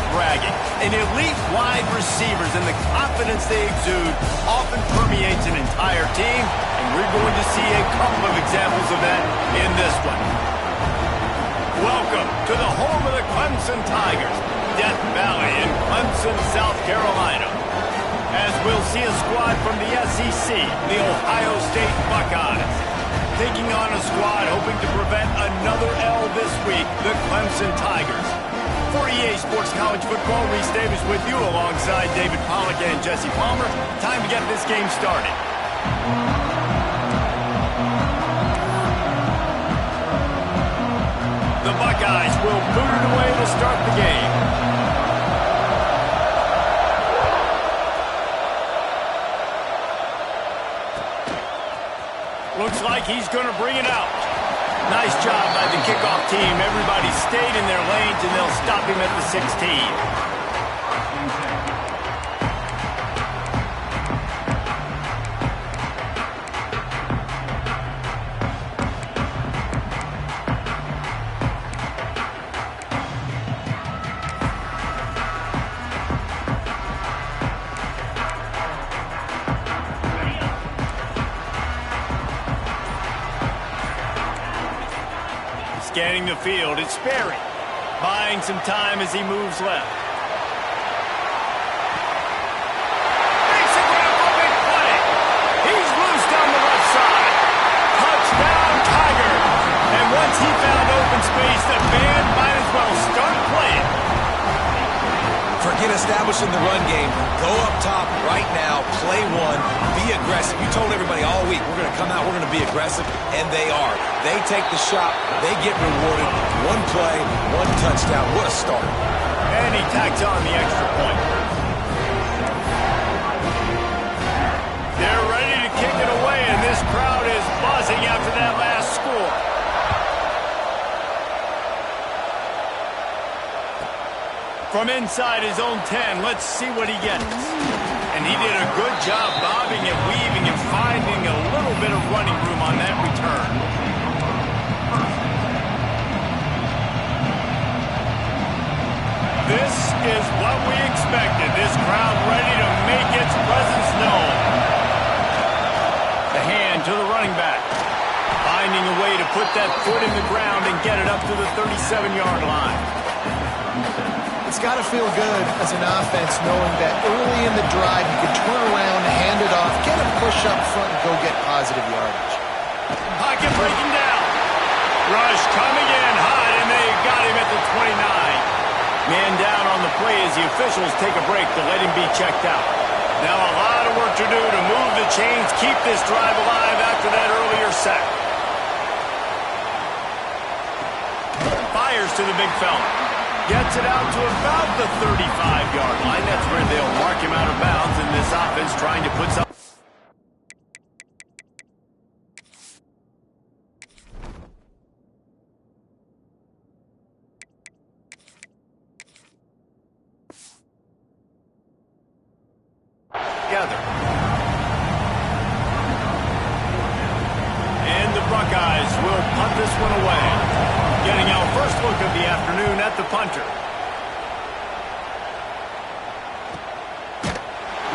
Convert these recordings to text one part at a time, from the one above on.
not bragging. An elite wide receivers and the confidence they exude often permeates an entire team, and we're going to see a couple of examples of that in this one. Welcome to the home of the Clemson Tigers, Death Valley in Clemson, South Carolina. As we'll see a squad from the SEC, the Ohio State Buckeyes, taking on a squad hoping to prevent another L this week, the Clemson Tigers. For EA Sports College Football, Reese Davis with you alongside David Pollack and Jesse Palmer. Time to get this game started. The Buckeyes will boot it away to start the game. Looks like he's going to bring it out. Nice job by the kickoff team. Everybody stayed in their lanes, and they'll stop him at the 16. Scanning the field, it's Sperry. Buying some time as he moves left. Makes a grab for a big play. He's loose down the left side. Touchdown, Tigers. And once he found open space, the band might as well start playing. Forget establishing the run game. Go up top right now, play one, be aggressive. You told everybody all week, we're going to come out, we're going to be aggressive, and they are. They take the shot, they get rewarded. One play, one touchdown. What a start. And he tacks on the extra point. They're ready to kick it away, and this crowd is buzzing after that last score. From inside his own 10, let's see what he gets. And he did a good job bobbing and weaving and finding a little bit of running room on that return. This is what we expected. This crowd ready to make its presence known. The hand to the running back. Finding a way to put that foot in the ground and get it up to the 37-yard line. It's got to feel good as an offense knowing that early in the drive you can turn around, hand it off, get a push up front, and go get positive yardage. Pocket breaking down. Rush coming in hot, and they got him at the 29. Man down on the play as the officials take a break to let him be checked out. Now a lot of work to do to move the chains, keep this drive alive after that earlier sack. Fires to the big fella. Gets it out to about the 35-yard line. That's where they'll mark him out of bounds in this offense trying to put some... together. And the Buckeyes will punt this one away. Getting our first look of the afternoon at the punter.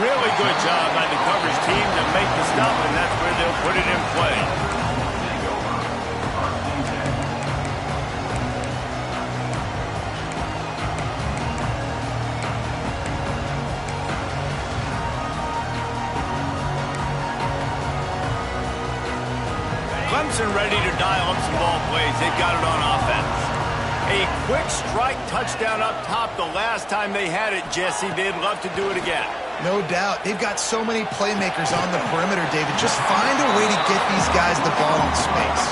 Really good job by the coverage team to make the stop, and that's where they'll put it in play. Clemson ready to dial up some ball plays. They've got it on offense. A quick strike touchdown up top the last time they had it, Jesse. They'd love to do it again. No doubt. They've got so many playmakers on the perimeter, David. Just find a way to get these guys the ball in space.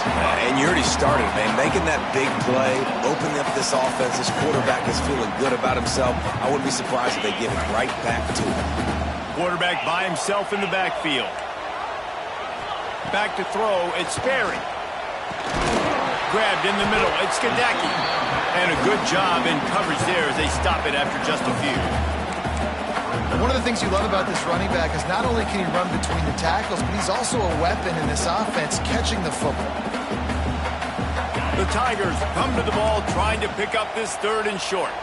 And you already started, man. Making that big play, opening up this offense. This quarterback is feeling good about himself. I wouldn't be surprised if they give it right back to him. Quarterback by himself in the backfield. Back to throw, it's Sperry. Grabbed in the middle, it's Skadecki. And a good job in coverage there as they stop it after just a few. One of the things you love about this running back is not only can he run between the tackles, but he's also a weapon in this offense catching the football. The Tigers come to the ball trying to pick up this third and short.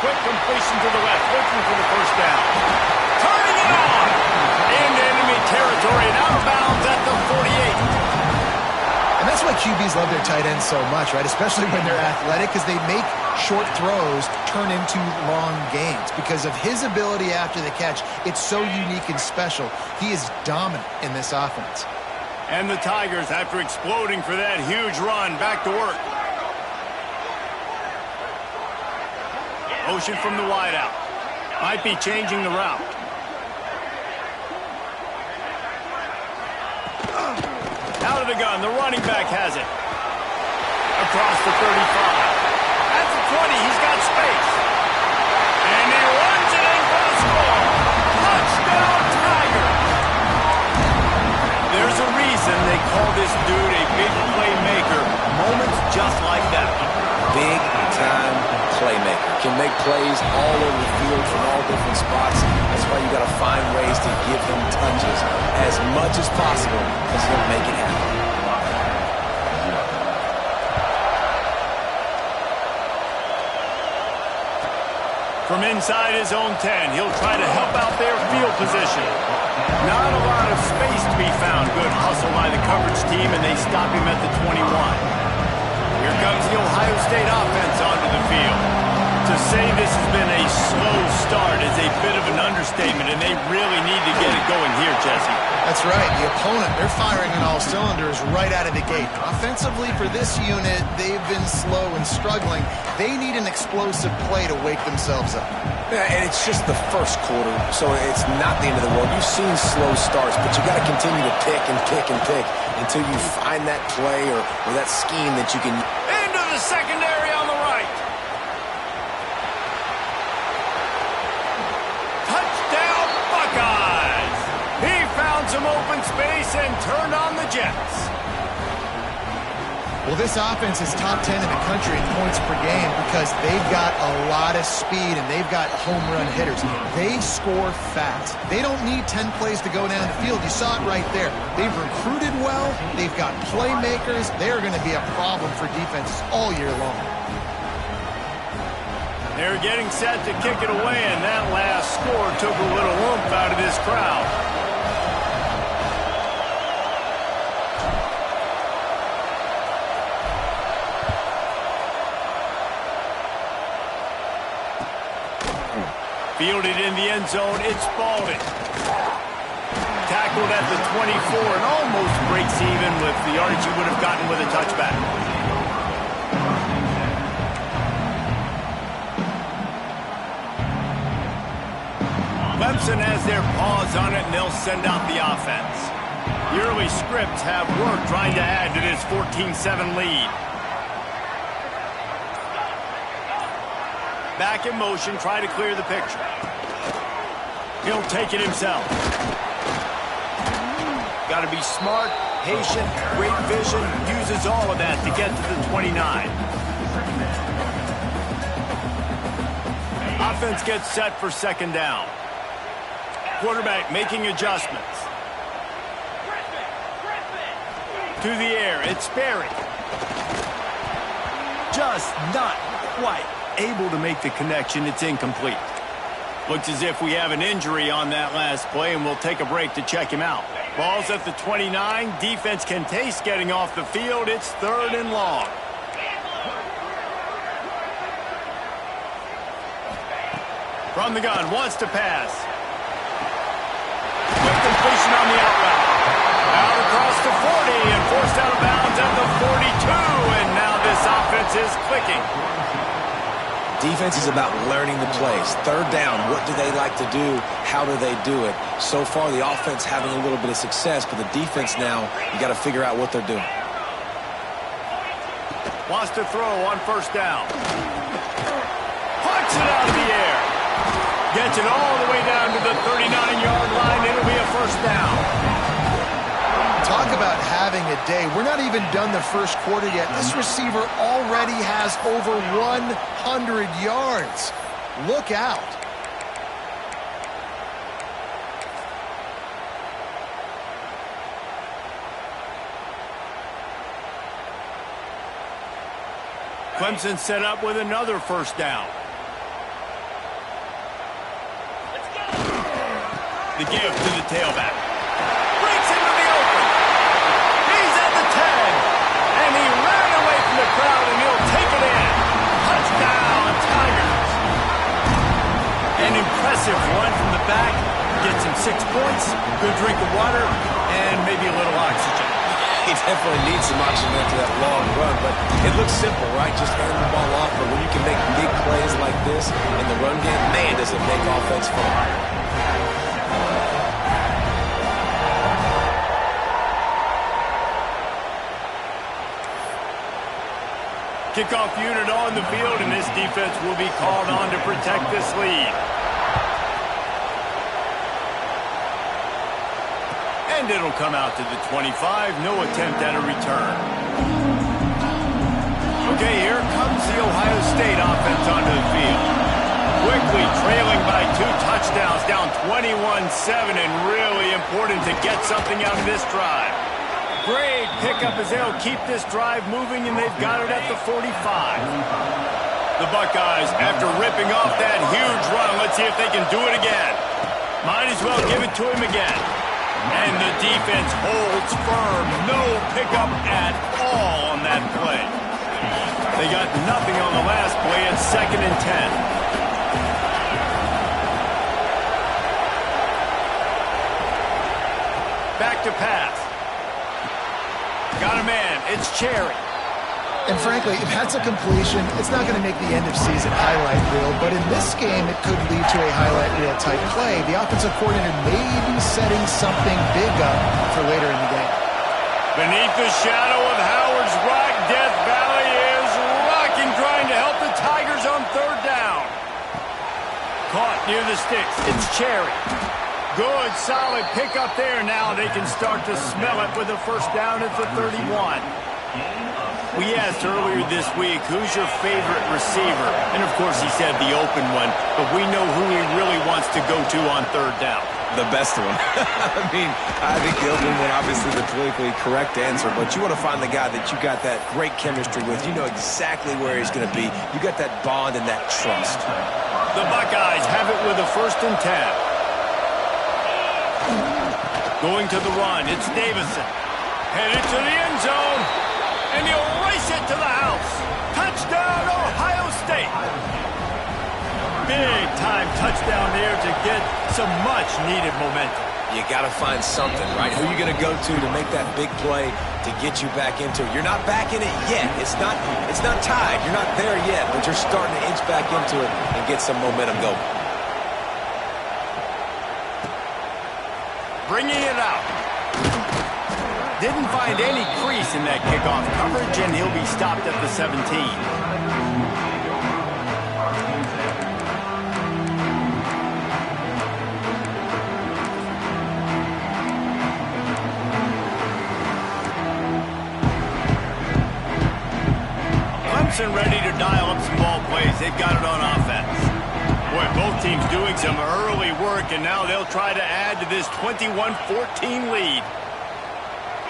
quick completion to the left, looking for the first down. Turning it on! Into enemy territory and out of bounds at the 48. And that's why QBs love their tight ends so much, right? Especially when they're athletic, because they make short throws turn into long gains. Because of his ability after the catch, it's so unique and special. He is dominant in this offense. And the Tigers, after exploding for that huge run, back to work. Motion from the wideout. Might be changing the route. Out of the gun, the running back has it. Across the 35. At the 20, he's got space. And he runs it in for the score. Touchdown, Tigers! There's a reason they call this dude a big playmaker. Moments just like that. Big-time playmaker. Can make plays all over the field from all different spots. That's why you got to find ways to give him touches as much as possible, because he'll make it happen. From inside his own 10, he'll try to help out their field position. Not a lot of space to be found. Good hustle by the coverage team, and they stop him at the 21. Here comes the Ohio State offense onto the field. To say this has been a slow start is a bit of an understatement, and they really need to get it going here, Jesse. That's right. The opponent, they're firing on all cylinders right out of the gate. Offensively, for this unit, they've been slow and struggling. They need an explosive play to wake themselves up. Yeah, and it's just the first quarter, so it's not the end of the world. You've seen slow starts, but you got to continue to pick and pick and pick until you find that play or that scheme that you can. Into the secondary on the right. Touchdown, Buckeyes! He found some open space and turned on the Jets. Well, this offense is top 10 in the country in points per game because they've got a lot of speed and they've got home run hitters. They score fast. They don't need 10 plays to go down the field. You saw it right there. They've recruited well. They've got playmakers. They're going to be a problem for defenses all year long. They're getting set to kick it away, and that last score took a little oomph out of this crowd. Fielded in the end zone, it's Spalding. Tackled at the 24 and almost breaks even with the yardage he would have gotten with a touchback. Clemson has their paws on it, and they'll send out the offense. The early scripts have worked trying to add to this 14-7 lead. Back in motion, try to clear the picture. He'll take it himself. Got to be smart, patient, great vision, uses all of that to get to the 29. Offense gets set for second down. Quarterback making adjustments. To the air, it's Sperry. Just not quite able to make the connection. It's incomplete. Looks as if we have an injury on that last play, and we'll take a break to check him out. Ball's at the 29. Defense can taste getting off the field. It's third and long. From the gun, wants to pass. Quick completion on the out route. Out across the 40 and forced out of bounds at the 42. And now this offense is clicking. Defense is about learning the plays. Third down, what do they like to do? How do they do it? So far, the offense having a little bit of success, but the defense now, you got to figure out what they're doing. Wants to throw on first down. Punts it out of the air. Gets it all the way down to the 39-yard line. It'll be a first down. Talk about having a day. We're not even done the first quarter yet. This receiver already has over 100 yards. Look out. Clemson set up with another first down. The give to the tailback. Breaks into the open. He's at the 10. And he ran away from the crowd, and he'll take it in. Touchdown, Tigers. An impressive run from the back. Gets him 6 points, good drink of water, and maybe a little oxygen. He definitely needs some oxygen after that long run, but it looks simple, right? Just hand the ball off, but when you can make big plays like this in the run game, man, does it make offense fun. Kickoff unit on the field, and this defense will be called on to protect this lead. And it'll come out to the 25. No attempt at a return. Okay, here comes the Ohio State offense onto the field. Quickly trailing by 2 touchdowns, down 21-7, and really important to get something out of this drive. Great pickup as they'll keep this drive moving, and they've got it at the 45. The Buckeyes, after ripping off that huge run, let's see if they can do it again. Might as well give it to him again. And the defense holds firm. No pickup at all on that play. They got nothing on the last play. It's 2nd and 10. Back to pass. Got a man. It's Cherry. And frankly, if that's a completion, it's not going to make the end-of-season highlight reel. But in this game, it could lead to a highlight reel type play. The offensive coordinator may be setting something big up for later in the game. Beneath the shadow of Howard's Rock, Death Valley is rocking, trying to help the Tigers on 3rd down. Caught near the sticks. It's Cherry. Good, solid pickup there. Now they can start to smell it with a 1st down at the 31. We asked earlier this week, who's your favorite receiver? And, of course, he said the open one, but we know who he really wants to go to on 3rd down. The best one. I think the open one, obviously the politically correct answer, but you want to find the guy that you got that great chemistry with. You know exactly where he's going to be. You got that bond and that trust. The Buckeyes have it with a 1st and 10. Going to the run, it's Davison. Headed to the end zone. And he'll race it to the house. Touchdown, Ohio State. Big-time touchdown there to get some much-needed momentum. You got to find something, right? Who are you going to go to make that big play to get you back into it? You're not back in it yet. It's not tied. You're not there yet, but you're starting to inch back into it and get some momentum going. Bringing it out. Didn't find any crease in that kickoff coverage, and he'll be stopped at the 17. Clemson ready to dial up some ball plays. They've got it on offense. Boy, both teams doing some early work, and now they'll try to add to this 21-14 lead.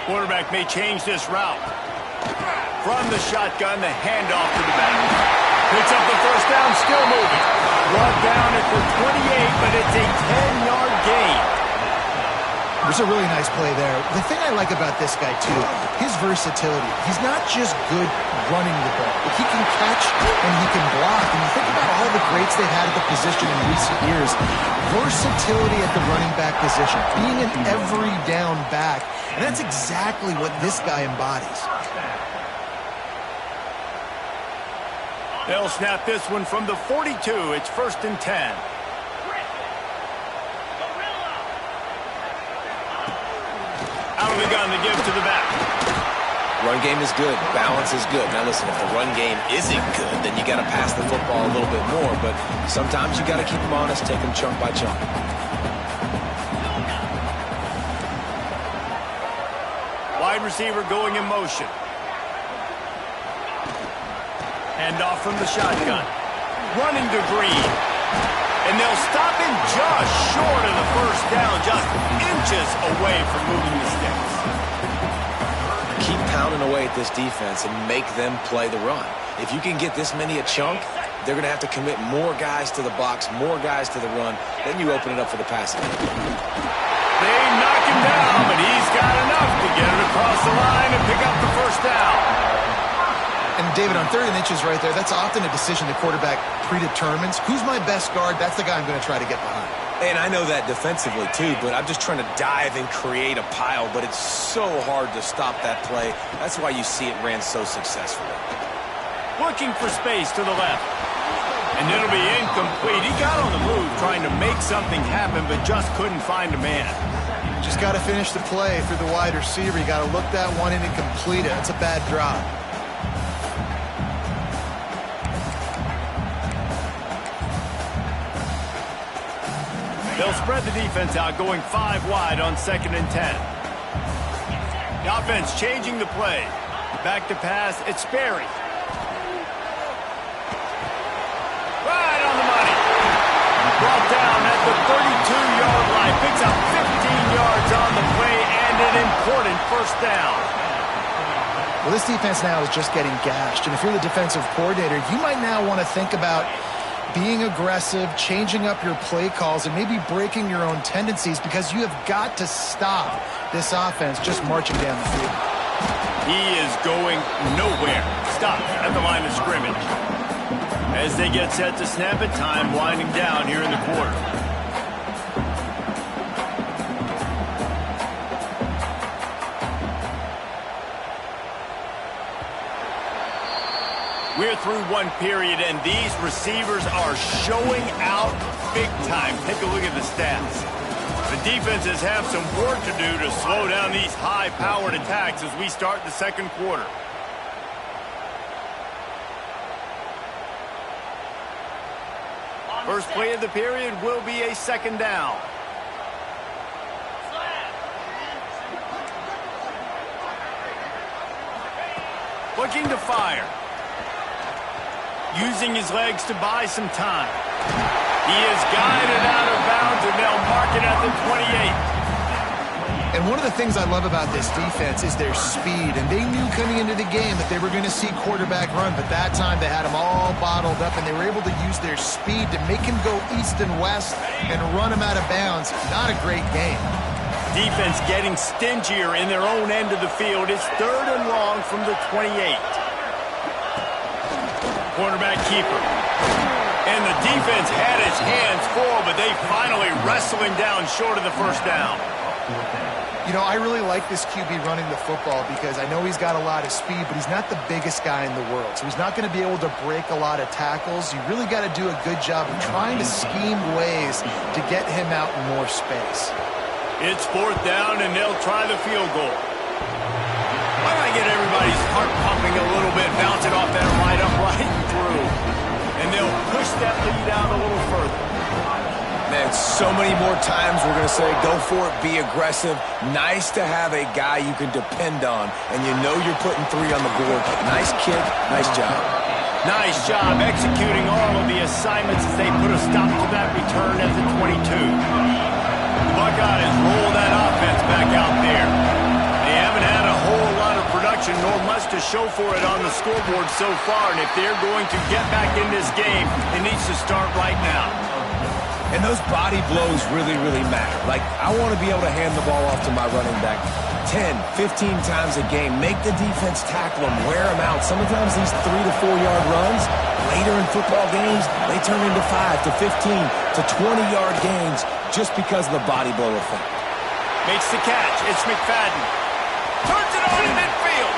Quarterback may change this route. From the shotgun, the handoff to the back. Picks up the 1st down, still moving. Brought down at the 28, but it's a 10-yard gain. There's a really nice play there. The thing I like about this guy, too, his versatility. He's not just good running the ball, but he can catch and he can block. And you think about all the greats they've had at the position in recent years. Versatility at the running back position, being an every down back. And that's exactly what this guy embodies. They'll snap this one from the 42. It's 1st and 10. Out of the gun, the give to the back. Run game is good. Balance is good. Now listen, if the run game isn't good, then you got to pass the football a little bit more. But sometimes you got to keep them honest, take them chunk by chunk. Wide receiver going in motion. Handoff from the shotgun. Running to Green. And they'll stop him just short of the 1st down, just inches away from moving the sticks. Keep pounding away at this defense and make them play the run. If you can get this many a chunk, they're going to have to commit more guys to the box, more guys to the run. Then you open it up for the passing. They knock him down, but he's got enough to get it across the line and pick up the first down. And David, on 3rd and inches right there, that's often a decision the quarterback predetermines. Who's my best guard? That's the guy I'm going to try to get behind. And I know that defensively, too, but I'm just trying to dive and create a pile, but it's so hard to stop that play. That's why you see it ran so successfully. Looking for space to the left. And it'll be incomplete. He got on the move trying to make something happen, but just couldn't find a man. Just got to finish the play through the wide receiver. You got to look that one in and complete it. That's a bad drop. They'll spread the defense out, going 5 wide on 2nd and 10. The offense changing the play. Back to pass, it's Sperry. Right on the money. Brought down at the 32-yard line. Picks up 15 yards on the play and an important first down. Well, this defense now is just getting gashed. And if you're the defensive coordinator, you might now want to think about being aggressive, changing up your play calls, and maybe breaking your own tendencies, because you have got to stop this offense just marching down the field. He is going nowhere. Stop at the line of scrimmage. As they get set to snap it, time winding down here in the quarter. We're through one period, and these receivers are showing out big time. Take a look at the stats. The defenses have some work to do to slow down these high-powered attacks as we start the second quarter. First play of the period will be a 2nd down. Looking to fire. Using his legs to buy some time. He is guided out of bounds, and they'll mark it at the 28. And one of the things I love about this defense is their speed. And they knew coming into the game that they were going to see quarterback run, but that time they had him all bottled up, and they were able to use their speed to make him go east and west and run him out of bounds. Not a great game. Defense getting stingier in their own end of the field. It's 3rd and long from the 28. Quarterback keeper. And the defense had its hands full, but they finally wrestle him down short of the first down. You know, I really like this QB running the football because I know he's got a lot of speed, but he's not the biggest guy in the world. So he's not going to be able to break a lot of tackles. You really got to do a good job of trying to scheme ways to get him out in more space. It's 4th down, and they'll try the field goal. Why don't I get everybody's heart pumping a little bit, bounce it off that right up, right through. And they'll push that lead out a little further. Man, so many more times we're going to say, go for it, be aggressive. Nice to have a guy you can depend on, and you know you're putting 3 on the board. Nice kick, nice job. Nice job executing all of the assignments as they put a stop to that return at the 22. The Buckeyes roll that offense back out there. They haven't had a whole lot of production, nor much to show for it on the scoreboard so far, and if they're going to get back in this game, it needs to start right now. And those body blows really, really matter. Like, I want to be able to hand the ball off to my running back 10, 15 times a game. Make the defense tackle him, wear him out. Sometimes these 3 to 4 yard runs, later in football games, they turn into 5 to 15 to 20-yard gains just because of the body blow effect. Makes the catch. It's McFadden. Turns it on in midfield.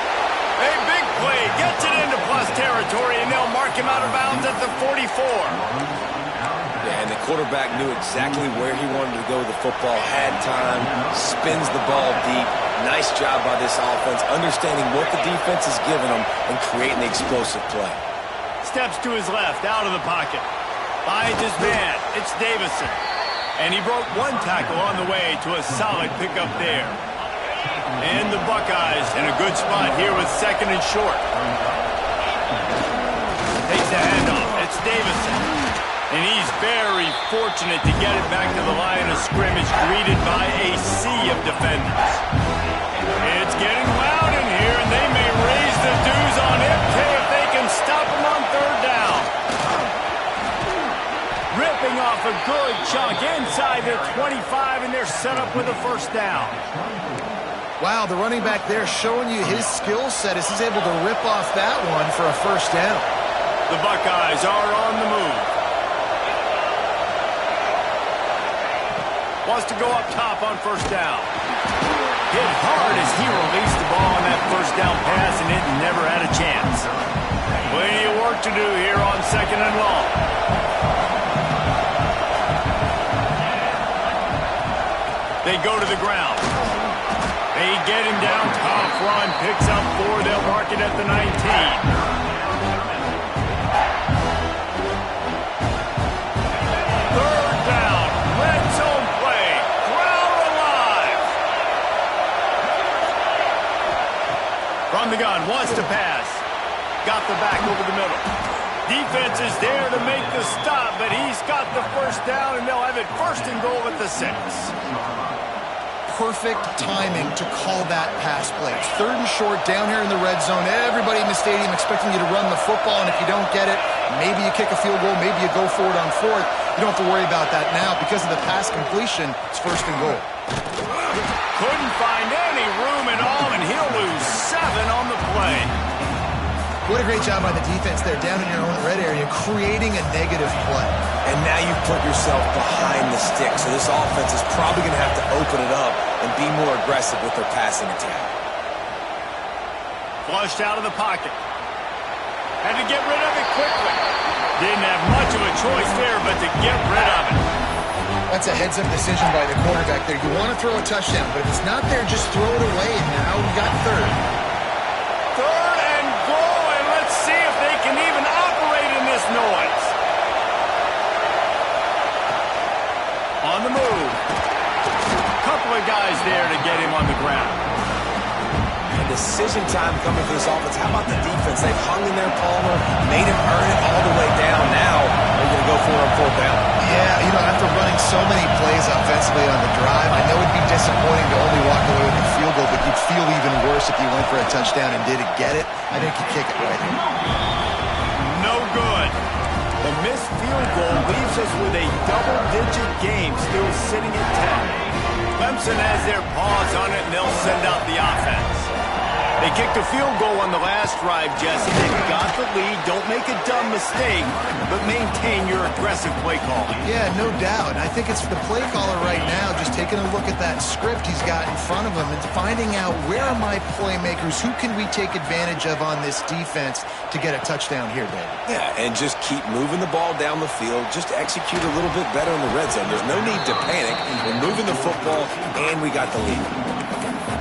A big play. Gets it into plus territory, and they'll mark him out of bounds at the 44. Yeah, and the quarterback knew exactly where he wanted to go with the football, had time, spins the ball deep. Nice job by this offense, understanding what the defense is giving them and creating the explosive play. Steps to his left, out of the pocket. Finds his man. It's Davison. And he broke one tackle on the way to a solid pickup there. And the Buckeyes in a good spot here with 2nd and short. Takes the handoff. It's Davison. And he's very fortunate to get it back to the line of scrimmage, greeted by a sea of defenders. It's getting loud in here, and they may raise the dues on MK if they can stop him on 3rd down. set up with a first down. Wow, the running back there showing you his skill set as he's able to rip off that one for a first down. The Buckeyes are on the move. Wants to go up top on first down. Hit hard as he released the ball on that first down pass, and it never had a chance. Plenty of work to do here on second and long. They go to the ground. They get him down, top run, picks up 4. They'll mark it at the 19. Third down, red zone play, crowd alive. From the gun, wants to pass. Got the back over the middle. Defense is there to make the stop, but he's got the first down, and they'll have it first and goal at the 6. Perfect timing to call that pass play. It's third and short down here in the red zone. Everybody in the stadium expecting you to run the football, and if you don't get it, maybe you kick a field goal, maybe you go for it on fourth. You don't have to worry about that now. Because of the pass completion, it's first and goal. Couldn't find any room at all, and he'll lose 7 on the play. What a great job by the defense there down in your own red area, creating a negative play. And now you put yourself behind the stick, so this offense is probably going to have to open it up and be more aggressive with their passing attack. Flushed out of the pocket. Had to get rid of it quickly. Didn't have much of a choice there, but to get rid of it. That's a heads-up decision by the quarterback there. You want to throw a touchdown, but if it's not there, just throw it away, and now we got third. Third and goal, and let's see if they can even operate in this noise. On the move. Couple of guys there to get him on the ground. And decision time coming for this offense. How about the defense? They've hung in there, Palmer, made him earn it all the way down. Now they're going to go for it on fourth down. Yeah, after running so many plays offensively on the drive, I know it'd be disappointing to only walk away with a field goal, but you'd feel even worse if you went for a touchdown and didn't get it. I think you kick it right here. No good. The missed field goal leaves us with a double-digit game still sitting at 10. Clemson has their paws on it, and they'll send out the offense. They kicked a field goal on the last drive, Jesse. They've got the lead. Don't make a dumb mistake, but maintain your aggressive play calling. Yeah, no doubt. I think it's the play caller right now just taking a look at that script he's got in front of him and finding out where are my playmakers, who can we take advantage of on this defense to get a touchdown here, David. Yeah, and just keep moving the ball down the field. Just execute a little bit better in the red zone. There's no need to panic. We're moving the football, and we got the lead.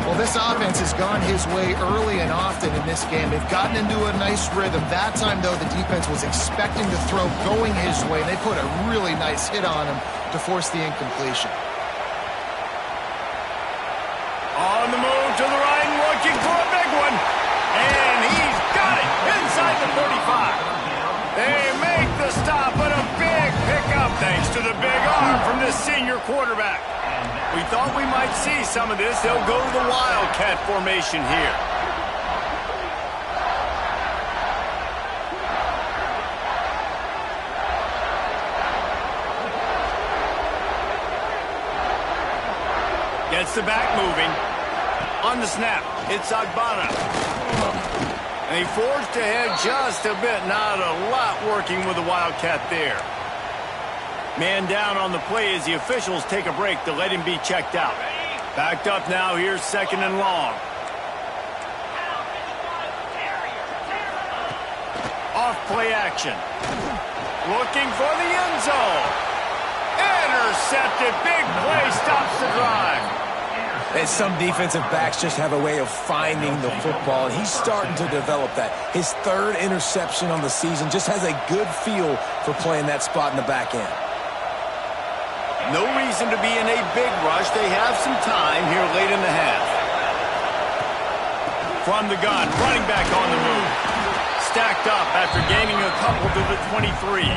Well, this offense has gone his way early and often in this game. They've gotten into a nice rhythm. That time, though, the defense was expecting to throw going his way. They put a really nice hit on him to force the incompletion. On the move to the right, looking for a big one. And he's got it inside the 35. They make the stop, but a big pickup thanks to the big arm from this senior quarterback. We thought we might see some of this. They'll go to the Wildcat formation here. Gets the back moving. On the snap, it's Agbana. And he forged ahead just a bit. Not a lot working with the Wildcat there. Man down on the play as the officials take a break to let him be checked out. Backed up now, here's second and long. Off play action. Looking for the end zone. Intercepted, big play, stops the drive. And some defensive backs just have a way of finding the football, and he's starting to develop that. His third interception on the season, just has a good feel for playing that spot in the back end. No reason to be in a big rush. They have some time here late in the half. From the gun, running back on the move. Stacked up after gaining a couple to the 23.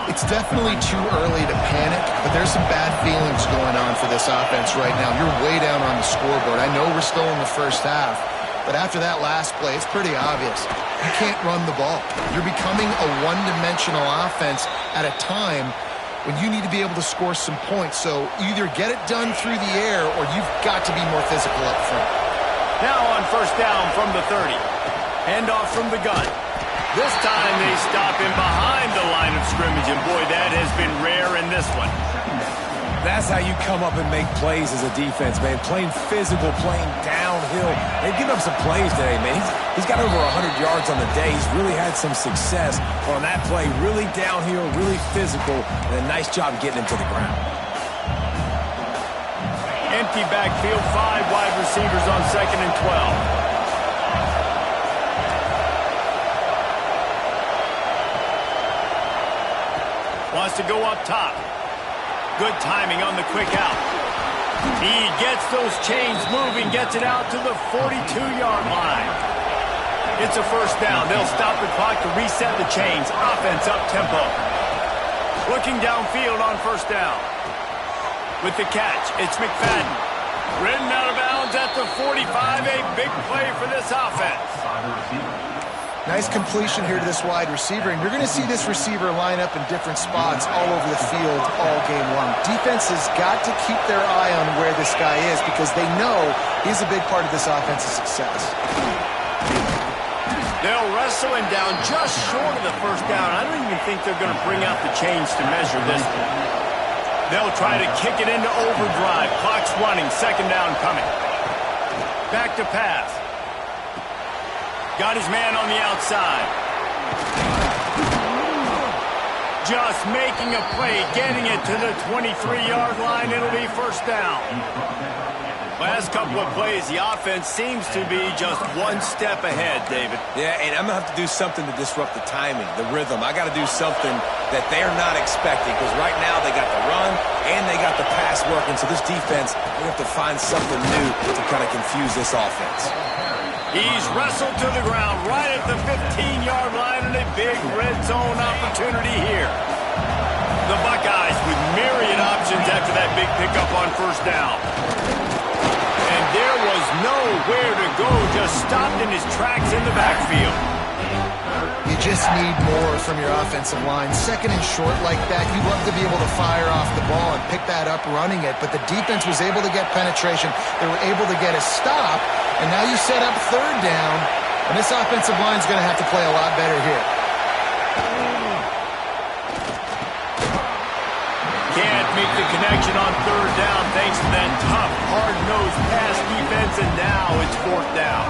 It's definitely too early to panic, but there's some bad feelings going on for this offense right now. You're way down on the scoreboard. I know we're still in the first half, but after that last play, it's pretty obvious. You can't run the ball. You're becoming a one-dimensional offense at a time when you need to be able to score some points. So either get it done through the air or you've got to be more physical up front. Now on first down from the 30. Handoff from the gun. This time they stop him behind the line of scrimmage, and boy, that has been rare in this one. That's how you come up and make plays as a defense, man. Playing physical, playing downhill. They've given up some plays today, man. He's got over 100 yards on the day. He's really had some success on that play. Really downhill, really physical, and a nice job getting him to the ground. Empty backfield, 5 wide receivers on 2nd and 12. Wants to go up top. Good timing on the quick out. He gets those chains moving, gets it out to the 42-yard line. It's a first down. They'll stop the clock to reset the chains. Offense up tempo. Looking downfield on first down. With the catch, it's McFadden. Ridden out of bounds at the 45. A big play for this offense. Nice completion here to this wide receiver, and you're going to see this receiver line up in different spots all over the field all game long. Defense has got to keep their eye on where this guy is because they know he's a big part of this offense's success. They'll wrestle him down just short of the first down. I don't even think they're going to bring out the chains to measure this one. They'll try to kick it into overdrive. Clock's running. Second down coming. Back to pass. Got his man on the outside. Just making a play, getting it to the 23-yard line. It'll be first down. Last couple of plays, the offense seems to be just one step ahead, David. Yeah, and I'm going to have to do something to disrupt the timing, the rhythm. I got to do something that they're not expecting because right now they got the run and they got the pass working. So this defense, they have to find something new to kind of confuse this offense. He's wrestled to the ground right at the 15-yard line and a big red zone opportunity here. The Buckeyes with myriad options after that big pickup on first down. And there was nowhere to go, just stopped in his tracks in the backfield. You just need more from your offensive line. Second and short like that, you'd love to be able to fire off the ball and pick that up running it, but the defense was able to get penetration. They were able to get a stop, and now you set up third down, and this offensive line is going to have to play a lot better here. Can't make the connection on third down thanks to that tough, hard-nosed pass defense, and now it's fourth down.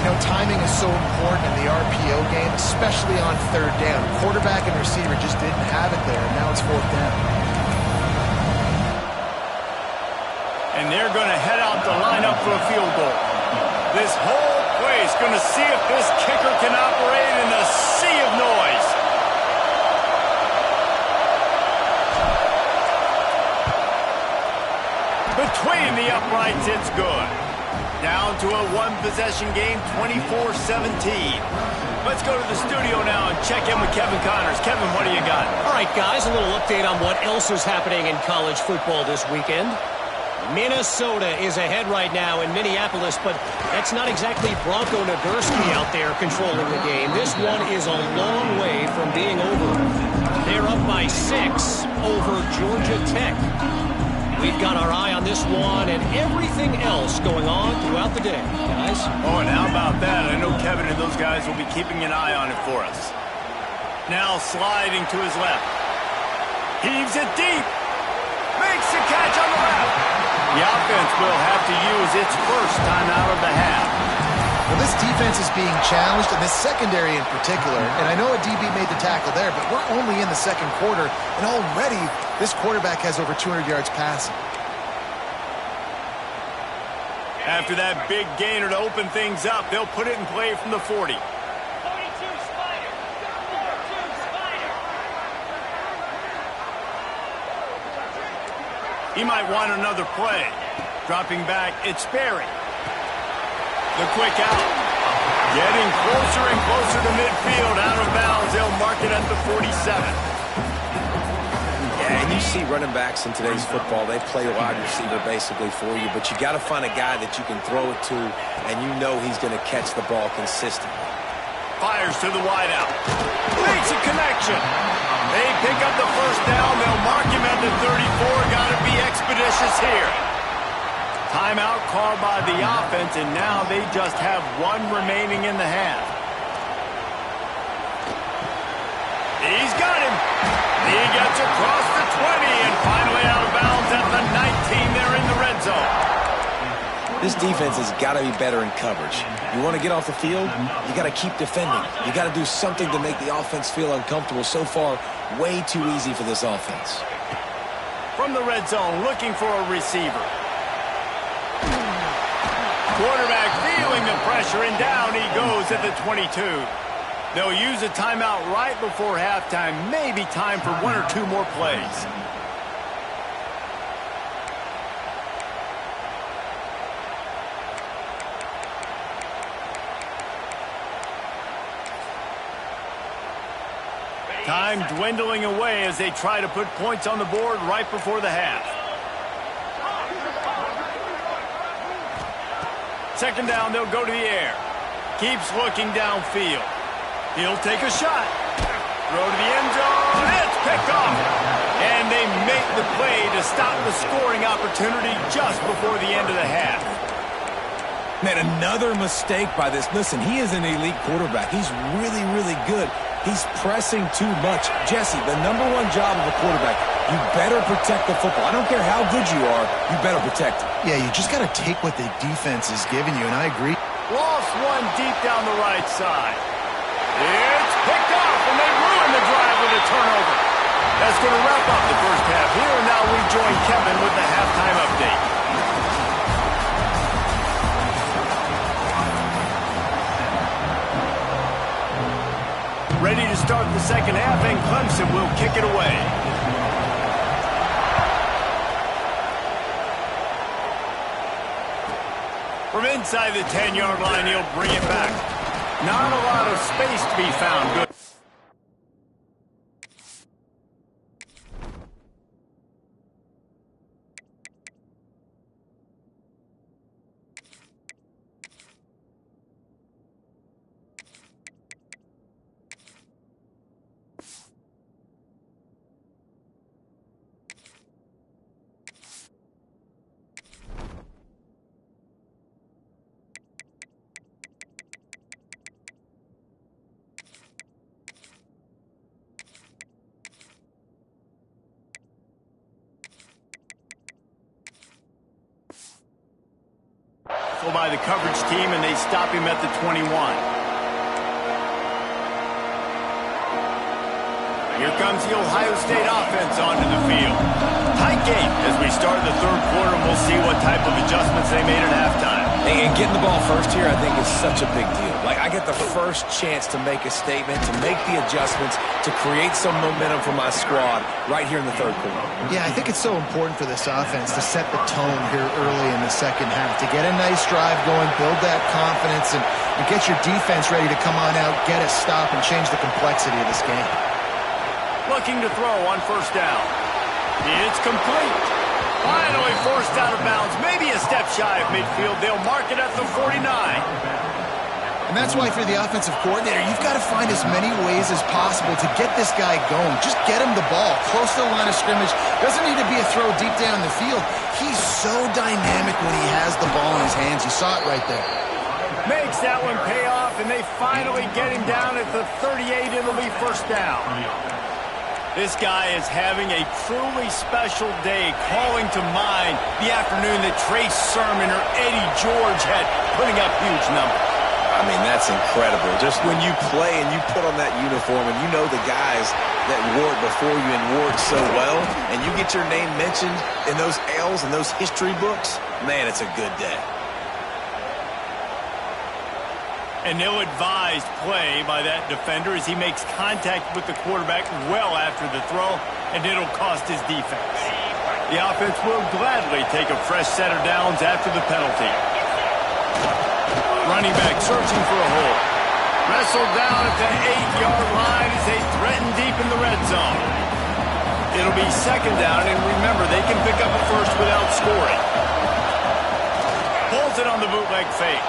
You know, timing is so important in the RPO game, especially on third down. Quarterback and receiver just didn't have it there, and now it's fourth down. And they're going to head out the lineup for a field goal. This whole place going to see if this kicker can operate in the sea of noise. Between the uprights, it's good. Down to a one-possession game, 24-17. Let's go to the studio now and check in with Kevin Connors. Kevin, what do you got? All right, guys, a little update on what else is happening in college football this weekend. Minnesota is ahead right now in Minneapolis, but that's not exactly Bronco Nagurski out there controlling the game. This one is a long way from being over. They're up by 6 over Georgia Tech. We've got our eye on this one and everything else going on throughout the day, guys. Oh, and how about that? I know Kevin and those guys will be keeping an eye on it for us. Now sliding to his left. Heaves it deep. Makes the catch on the left. The offense will have to use its first time out of the half. Well, this defense is being challenged, and this secondary in particular. And I know a DB made the tackle there, but we're only in the second quarter, and already this quarterback has over 200 yards passing. After that big gainer to open things up, they'll put it in play from the 40. 42 Spider. 42 Spider. He might want another play. Dropping back, it's Sperry. The quick out. Getting closer and closer to midfield. Out of bounds. They'll mark it at the 47. Yeah, and you see running backs in today's football, they play wide receiver basically for you, but you got to find a guy that you can throw it to, and you know he's going to catch the ball consistently. fires to the wideout. Makes a connection. They pick up the first down. They'll mark him at the 34. Got to be expeditious here. Timeout called by the offense, and now they just have one remaining in the half. He's got him. He gets across the 20 and finally out of bounds at the 19. They're in the red zone. This defense has got to be better in coverage. You want to get off the field, you got to keep defending. You got to do something to make the offense feel uncomfortable. So far, way too easy for this offense. From the red zone, looking for a receiver. Quarterback feeling the pressure, and down he goes at the 22. They'll use a timeout right before halftime. Maybe time for one or two more plays. Time dwindling away as they try to put points on the board right before the half. Second down, they'll go to the air. Keeps looking downfield. He'll take a shot. Throw to the end zone. It's picked off. And they make the play to stop the scoring opportunity just before the end of the half. Man, another mistake by this. Listen, he is an elite quarterback. He's really, really good. He's pressing too much. Jesse, the #1 job of a quarterback, you better protect the football. I don't care how good you are, you better protect it. Yeah, you just got to take what the defense is giving you, and I agree. Lost one deep down the right side. It's picked off, and they ruin the drive with a turnover. That's going to wrap up the first half here, and now we join Kevin with the halftime update. Ready to start the second half, and Clemson will kick it away. From inside the 10-yard line, he'll bring it back. Not a lot of space to be found. Good. By the coverage team, and they stop him at the 21. Here comes the Ohio State offense onto the field. Tight game as we start the third quarter, and we'll see what type of adjustments they made at halftime. And getting the ball first here, I think, is such a big deal. Like, I get the first chance to make a statement, to make the adjustments, to create some momentum for my squad right here in the third quarter. Yeah, I think it's so important for this offense to set the tone here early in the second half, to get a nice drive going, build that confidence, and get your defense ready to come on out, get a stop, and change the complexity of this game. Looking to throw on first down. It's complete. Finally forced out of bounds. Maybe a step shy of midfield. They'll mark it at the 49. And that's why, for the offensive coordinator, you've got to find as many ways as possible to get this guy going. Just get him the ball close to the line of scrimmage. Doesn't need to be a throw deep down the field. He's so dynamic when he has the ball in his hands. You saw it right there. Makes that one pay off, and they finally get him down at the 38. It'll be first down. This guy is having a truly special day, calling to mind the afternoon that Trace Sermon or Eddie George had, putting up huge numbers. I mean, that's incredible. Just when you play and you put on that uniform and you know the guys that wore it before you and wore it so well, and you get your name mentioned in those L's and those history books, man, it's a good day. An ill-advised play by that defender as he makes contact with the quarterback well after the throw, and it'll cost his defense. The offense will gladly take a fresh set of downs after the penalty. Running back searching for a hole. Wrestled down at the 8-yard line as they threaten deep in the red zone. It'll be second down, and remember, they can pick up a first without scoring. Pulls it on the bootleg fake.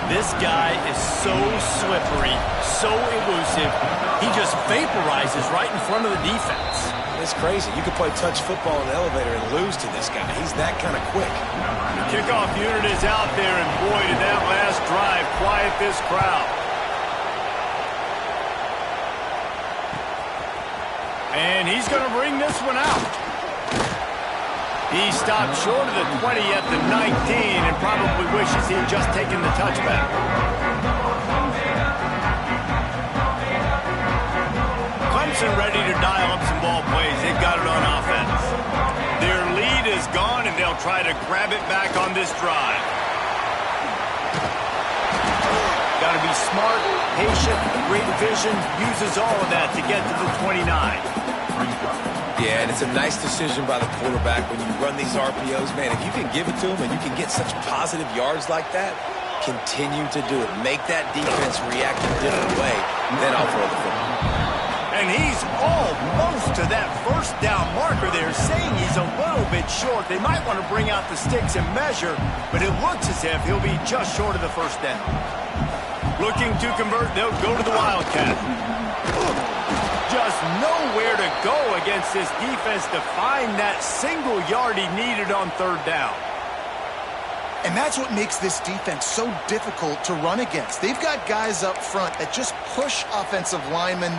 This guy is so slippery, so elusive. He just vaporizes right in front of the defense. It's crazy. You could play touch football in the elevator and lose to this guy. He's that kind of quick. The kickoff unit is out there, and boy, did that last drive quiet this crowd. And he's going to bring this one out. He stopped short of the 20 at the 19 and probably wishes he had just taken the touchback. Clemson ready to dial up some ball plays. They've got it on offense. Their lead is gone, and they'll try to grab it back on this drive. Got to be smart, patient, great vision, uses all of that to get to the 29. Yeah, and it's a nice decision by the quarterback when you run these RPOs. Man, if you can give it to him and you can get such positive yards like that, continue to do it. Make that defense react a different way, then I'll throw the football. And he's almost to that first down marker there, saying he's a little bit short. They might want to bring out the sticks and measure, but it looks as if he'll be just short of the first down. Looking to convert, they'll go to the Wildcat. Just nowhere to go against this defense to find that single yard he needed on third down. And that's what makes this defense so difficult to run against. They've got guys up front that just push offensive linemen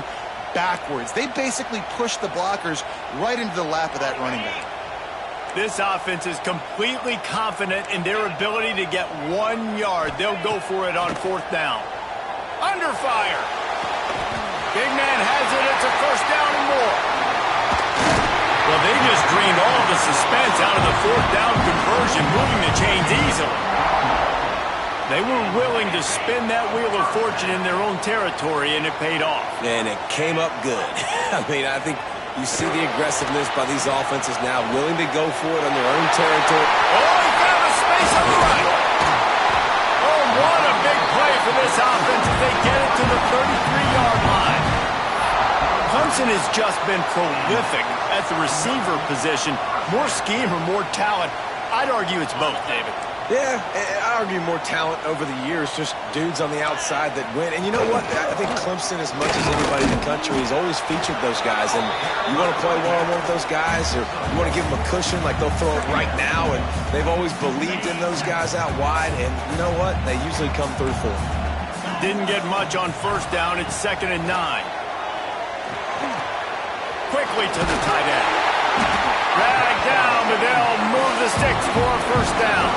backwards. They basically push the blockers right into the lap of that running back. This offense is completely confident in their ability to get 1 yard. They'll go for it on fourth down. Under fire. Big man has it. It's a first down and more. Well, they just drained all of the suspense out of the fourth down conversion, moving the chains easily. They were willing to spin that wheel of fortune in their own territory, and it paid off. And it came up good. I mean, I think you see the aggressiveness by these offenses now, willing to go for it on their own territory. Oh, he found a space on the right. Oh, what a big play for this offense as they get it to the 33-yard line. Clemson has just been prolific at the receiver position. More scheme or more talent? I'd argue it's both, David. Yeah, I argue more talent over the years, just dudes on the outside that win. And you know what? I think Clemson, as much as anybody in the country, has always featured those guys. And you want to play one-on-one with those guys, or you want to give them a cushion, like they'll throw it right now. And they've always believed in those guys out wide. And you know what? They usually come through for them. Didn't get much on first down. It's 2nd and 9. Quickly to the tight end. Drag down, but they'll move the sticks for a first down.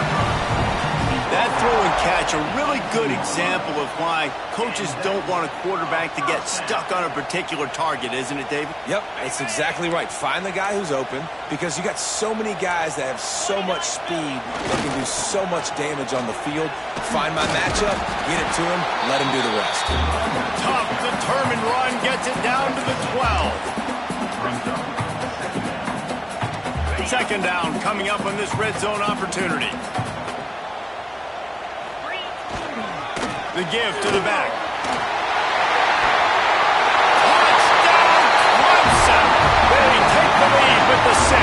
That throw and catch, a really good example of why coaches don't want a quarterback to get stuck on a particular target, isn't it, David? Yep, it's exactly right. Find the guy who's open, because you got so many guys that have so much speed that can do so much damage on the field. Find my matchup, get it to him, let him do the rest. Tough, determined run, gets it down to the 12. 2nd down coming up on this red zone opportunity. The give to the back. Touchdown, Clemson! They take the lead with the 6.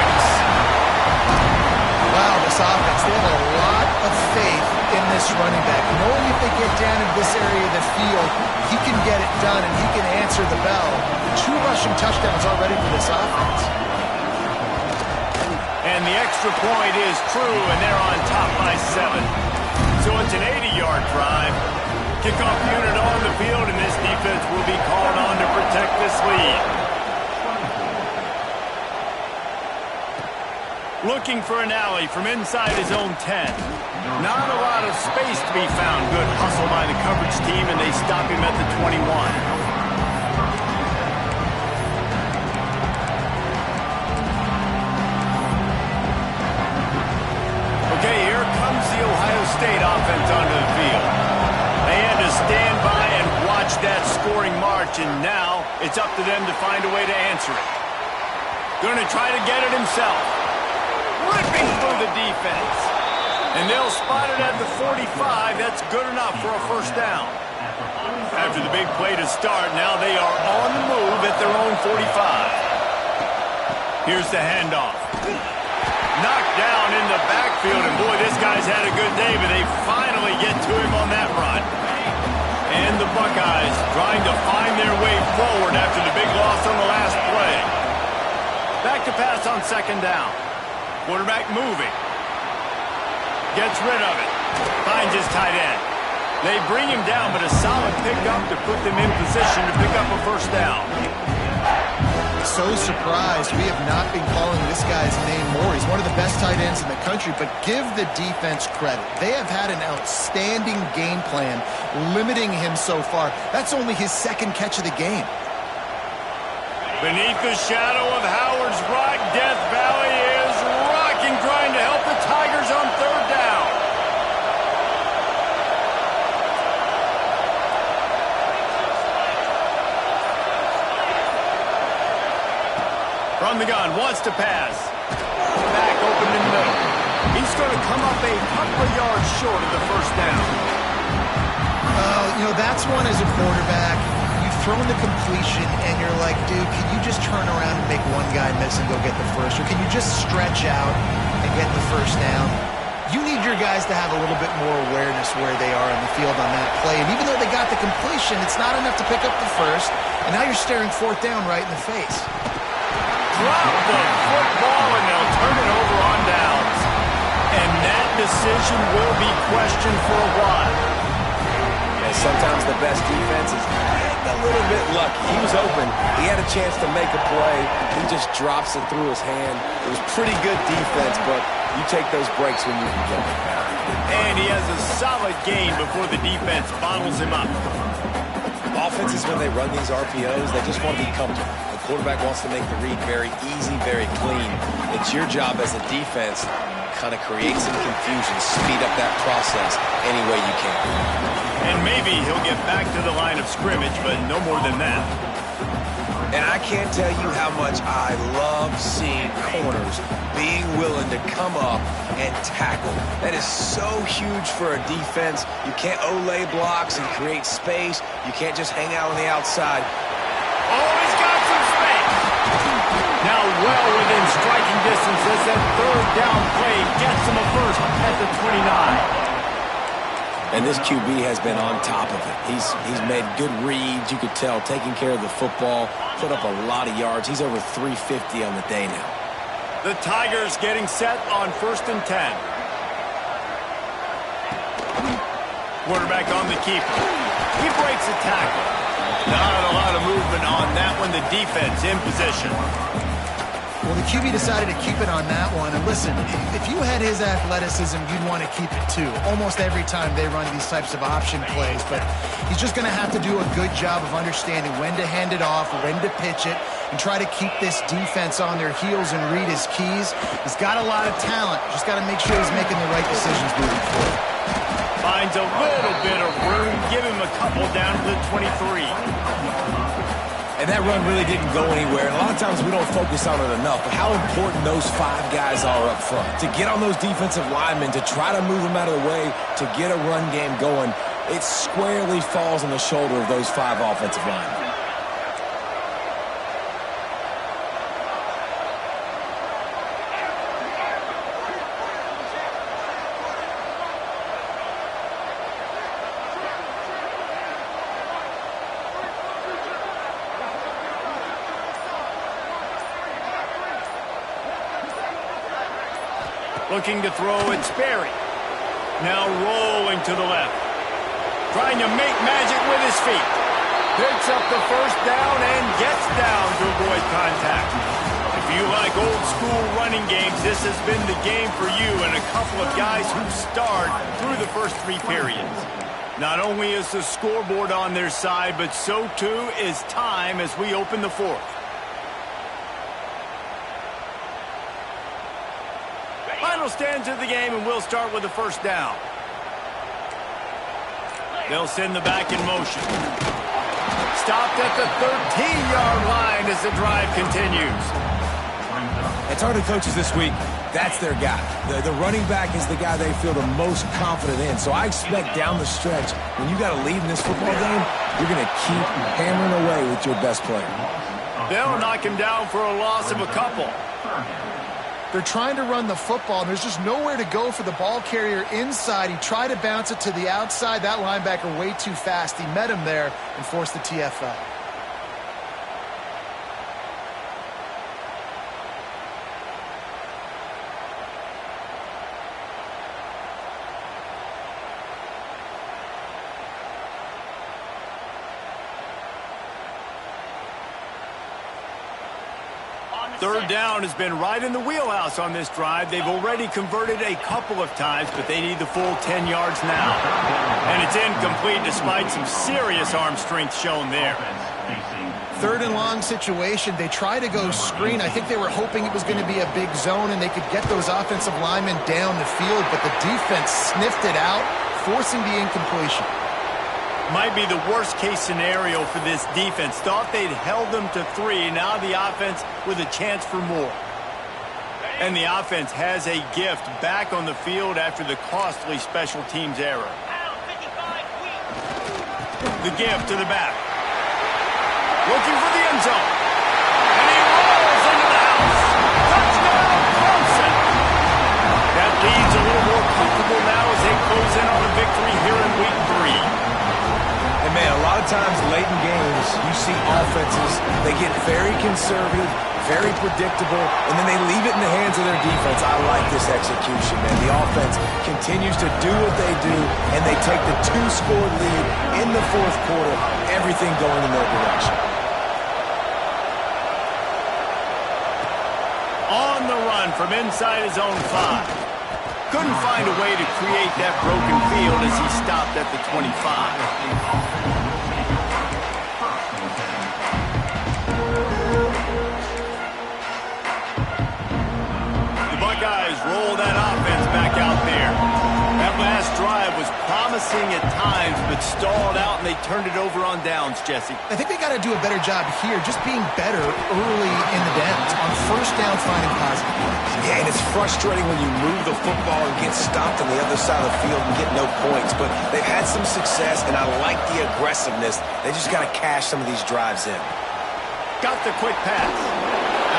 Wow, this offense, they have a lot of faith in this running back. Knowing if they get down in this area of the field, he can get it done and he can answer the bell. 2 rushing touchdowns already for this offense. And the extra point is true, and they're on top by 7. So it's an 80-yard drive. Kickoff unit on the field, and this defense will be called on to protect this lead. Looking for an alley from inside his own 10. Not a lot of space to be found. Good hustle by the coverage team, and they stop him at the 21. Okay, here comes the Ohio State offense onto the field. They had to stand by and watch that scoring march, and now it's up to them to find a way to answer it. Going to try to get it himself. Ripping through the defense. And they'll spot it at the 45. That's good enough for a first down. After the big play to start, now they are on the move at their own 45. Here's the handoff. Knocked down in the backfield, and boy, this guy's had a good day, but they finally get to him on that run. And the Buckeyes trying to find their way forward after the big loss on the last play. Back to pass on second down. Quarterback moving. Gets rid of it. Finds his tight end. They bring him down, but a solid pickup to put them in position to pick up a first down. So surprised we have not been calling this guy's name more. He's one of the best tight ends in the country, but give the defense credit. They have had an outstanding game plan limiting him so far. That's only his second catch of the game. Beneath the shadow of Howard's Rock, Death Valley is rocking, trying to help the Tigers on third down. From the gun, wants to pass. Back open in the middle. He's going to come up a couple of yards short of the first down. You know, that's one as a quarterback. You've thrown the completion, and you're like, dude, can you just turn around and make one guy miss and go get the first? Or can you just stretch out and get the first down? You need your guys to have a little bit more awareness where they are on the field on that play. And even though they got the completion, it's not enough to pick up the first. And now you're staring fourth down right in the face. Drop the football, and they'll turn it over on downs. And that decision will be questioned for a while. And sometimes the best defense is a little bit lucky. He was open. He had a chance to make a play. He just drops it through his hand. It was pretty good defense, but you take those breaks when you can get them. And he has a solid gain before the defense bottles him up. Offenses, when they run these RPOs, they just want to be comfortable. The quarterback wants to make the read very easy, very clean. It's your job as a defense to kind of create some confusion, speed up that process any way you can. And maybe he'll get back to the line of scrimmage, but no more than that. And I can't tell you how much I love seeing corners being willing to come up and tackle. That is so huge for a defense. You can't Olay blocks and create space. You can't just hang out on the outside. Oh, he's got some space. Now well within striking distance as that third down play gets him a first at the 29. And this QB has been on top of it. He's made good reads, you could tell, taking care of the football, put up a lot of yards. He's over 350 on the day now. The Tigers getting set on 1st and 10. Quarterback on the keeper. He breaks a tackle. Not a lot of movement on that one. The defense in position. Well, the QB decided to keep it on that one. And listen, if you had his athleticism, you'd want to keep it too. Almost every time they run these types of option plays. But he's just going to have to do a good job of understanding when to hand it off, when to pitch it, and try to keep this defense on their heels and read his keys. He's got a lot of talent. Just got to make sure he's making the right decisions moving forward. Finds a little bit of room. Give him a couple down to the 23. And that run really didn't go anywhere. And a lot of times we don't focus on it enough, but how important those five guys are up front. To get on those defensive linemen, to try to move them out of the way, to get a run game going, it squarely falls on the shoulder of those five offensive linemen. Looking to throw, it's Sperry. Now rolling to the left. Trying to make magic with his feet. Picks up the first down and gets down to avoid contact. If you like old school running games, this has been the game for you and a couple of guys who've starred through the first three periods. Not only is the scoreboard on their side, but so too is time as we open the fourth. Final stands of the game, and we'll start with the first down. They'll send the back in motion. Stopped at the 13-yard line as the drive continues. And talking to coaches this week, that's their guy. The running back is the guy they feel the most confident in. So I expect down the stretch, when you got a lead in this football game, you're going to keep hammering away with your best player. They'll knock him down for a loss of a couple. They're trying to run the football, and there's just nowhere to go for the ball carrier inside. He tried to bounce it to the outside. That linebacker way too fast. He met him there and forced the TFL. Third down has been right in the wheelhouse on this drive. They've already converted a couple of times, but they need the full 10 yards now. And it's incomplete despite some serious arm strength shown there. Third and long situation. They try to go screen. I think they were hoping it was going to be a big zone and they could get those offensive linemen down the field, but the defense sniffed it out, forcing the incompletion. Might be the worst-case scenario for this defense. Thought they'd held them to 3. Now the offense with a chance for more. And the offense has a gift back on the field after the costly special teams error. The gift to the back. Looking for the end zone. And he rolls into the house. Touchdown, Clemson. That leads a little more comfortable now as they close in on a victory here in week 3. And man, a lot of times late in games, you see offenses, they get very conservative, very predictable, and then they leave it in the hands of their defense. I like this execution, man. The offense continues to do what they do, and they take the 2-score lead in the fourth quarter, everything going in their direction. On the run from inside his own 5. Couldn't find a way to create that broken field as he stopped at the 25. The Buckeyes roll that offense back out there. That last drive was promising at times, but stalled out, and they turned it over on downs, Jesse. I think they got to do a better job here, just being better early in the downs. On first down, finding positive plays. Yeah, and it's frustrating when you move the football and get stopped on the other side of the field and get no points. But they've had some success, and I like the aggressiveness. They just got to cash some of these drives in. Got the quick pass.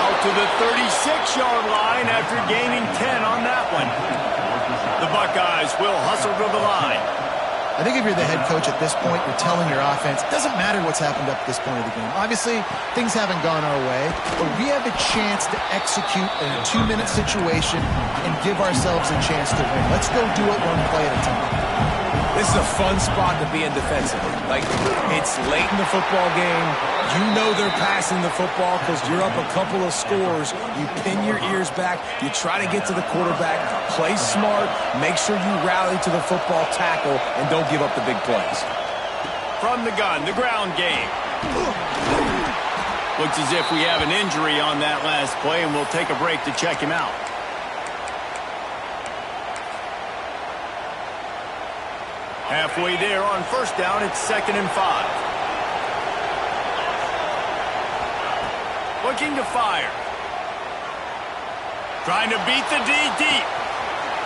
Out to the 36-yard line after gaining 10 on that one. The Buckeyes will hustle to the line. I think if you're the head coach at this point, you're telling your offense, it doesn't matter what's happened up to this point of the game. Obviously, things haven't gone our way, but we have a chance to execute in a 2-minute situation and give ourselves a chance to win. Let's go do it one play at a time. This is a fun spot to be in defensively. Like, it's late in the football game. You know they're passing the football because you're up a couple of scores. You pin your ears back. You try to get to the quarterback. Play smart. Make sure you rally to the football tackle and don't give up the big plays. From the gun, the ground game. Looks as if we have an injury on that last play, and we'll take a break to check him out. Halfway there on first down, it's 2nd and 5. Looking to fire. Trying to beat the D deep.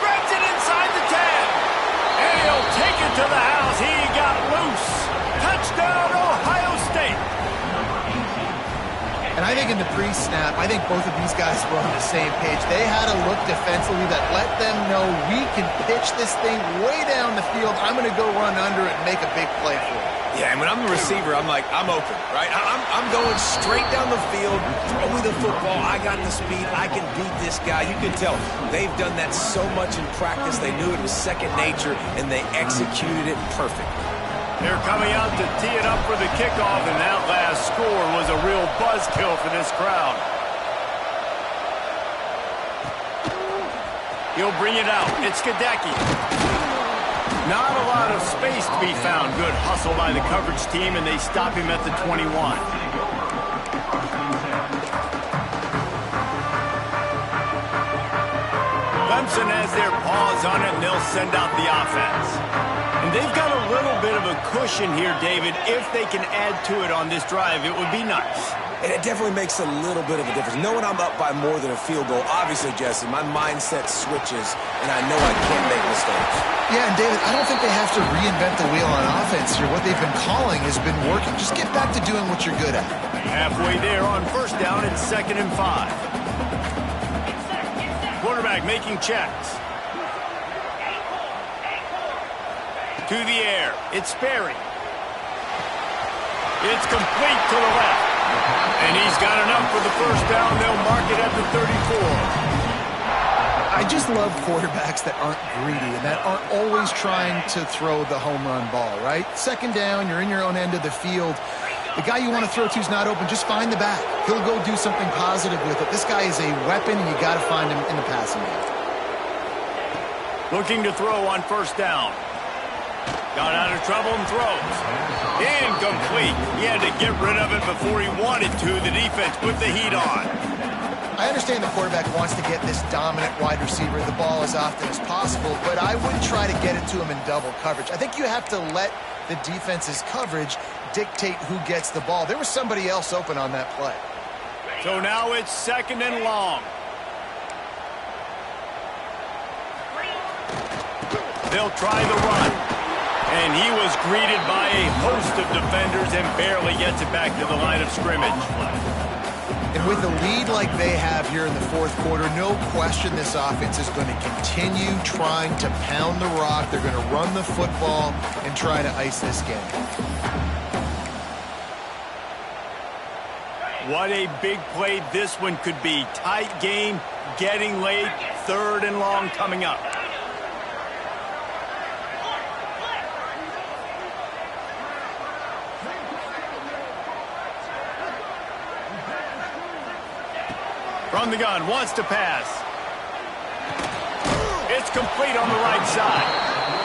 Grabs it inside the 10. And he'll take it to the house. He got loose. Touchdown, Ohio State. And I think in the pre-snap, I think both of these guys were on the same page. They had a look defensively that let them know we can pitch this thing way down the field. I'm going to go run under it and make a big play for it. Yeah, and when I'm the receiver, I'm like, I'm open, right? I'm going straight down the field, throw me the football, I got the speed, I can beat this guy. You can tell they've done that so much in practice. They knew it was second nature, and they executed it perfectly. They're coming out to tee it up for the kickoff, and that last score was a real buzzkill for this crowd. He'll bring it out. It's Gadecki. Not a lot of space to be found. Good hustle by the coverage team, and they stop him at the 21. Clemson has their paws on it, and they'll send out the offense. And they've got a little bit of a cushion here, David. If they can add to it on this drive, it would be nice. And it definitely makes a little bit of a difference. Knowing I'm up by more than a field goal, obviously, Jesse, my mindset switches, and I know I can't make mistakes. Yeah, and David, I don't think they have to reinvent the wheel on offense here. What they've been calling has been working. Just get back to doing what you're good at. Halfway there on first down, it's 2nd and 5. Quarterback making checks. To the air. It's Sperry. It's complete to the left. And he's got enough for the first down. They'll mark it at the 34. I just love quarterbacks that aren't greedy and that aren't always trying to throw the home run ball, right? Second down, you're in your own end of the field. The guy you want to throw to is not open. Just find the back. He'll go do something positive with it. This guy is a weapon, and you got to find him in the passing game. Looking to throw on first down. Got out of trouble and throws. Incomplete. He had to get rid of it before he wanted to. The defense put the heat on. I understand the quarterback wants to get this dominant wide receiver the ball as often as possible, but I wouldn't try to get it to him in double coverage. I think you have to let the defense's coverage dictate who gets the ball. There was somebody else open on that play. So now it's second and long. They'll try the run. And he was greeted by a host of defenders and barely gets it back to the line of scrimmage. And with a lead like they have here in the fourth quarter, no question this offense is going to continue trying to pound the rock. They're going to run the football and try to ice this game. What a big play this one could be. Tight game, getting late, third and long coming up. From the gun, wants to pass. It's complete on the right side.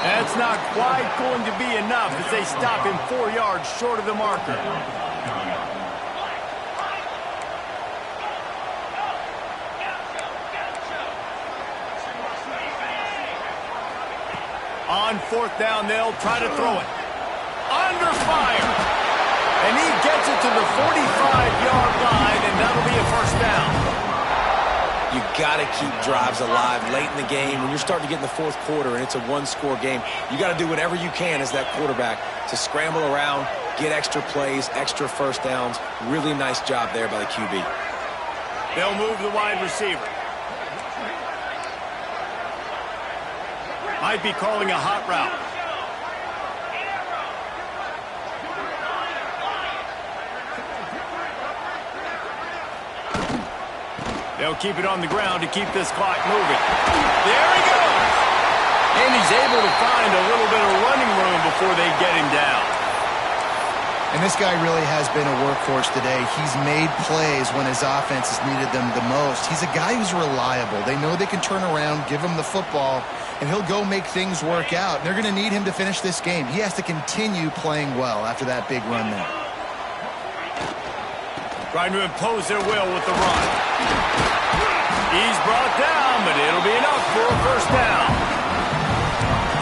That's not quite going to be enough as they stop him 4 yards short of the marker. On fourth down, they'll try to throw it. Under fire. And he gets it to the 45-yard line, and that'll be a first down. You got to keep drives alive late in the game. When you're starting to get in the fourth quarter and it's a one-score game, you got to do whatever you can as that quarterback to scramble around, get extra plays, extra first downs. Really nice job there by the QB. They'll move the wide receiver. Might be calling a hot route. They'll keep it on the ground to keep this clock moving. There he goes! And he's able to find a little bit of running room before they get him down. And this guy really has been a workhorse today. He's made plays when his offense has needed them the most. He's a guy who's reliable. They know they can turn around, give him the football, and he'll go make things work out. They're going to need him to finish this game. He has to continue playing well after that big run there. Trying to impose their will with the run. He's brought down, but it'll be enough for a first down.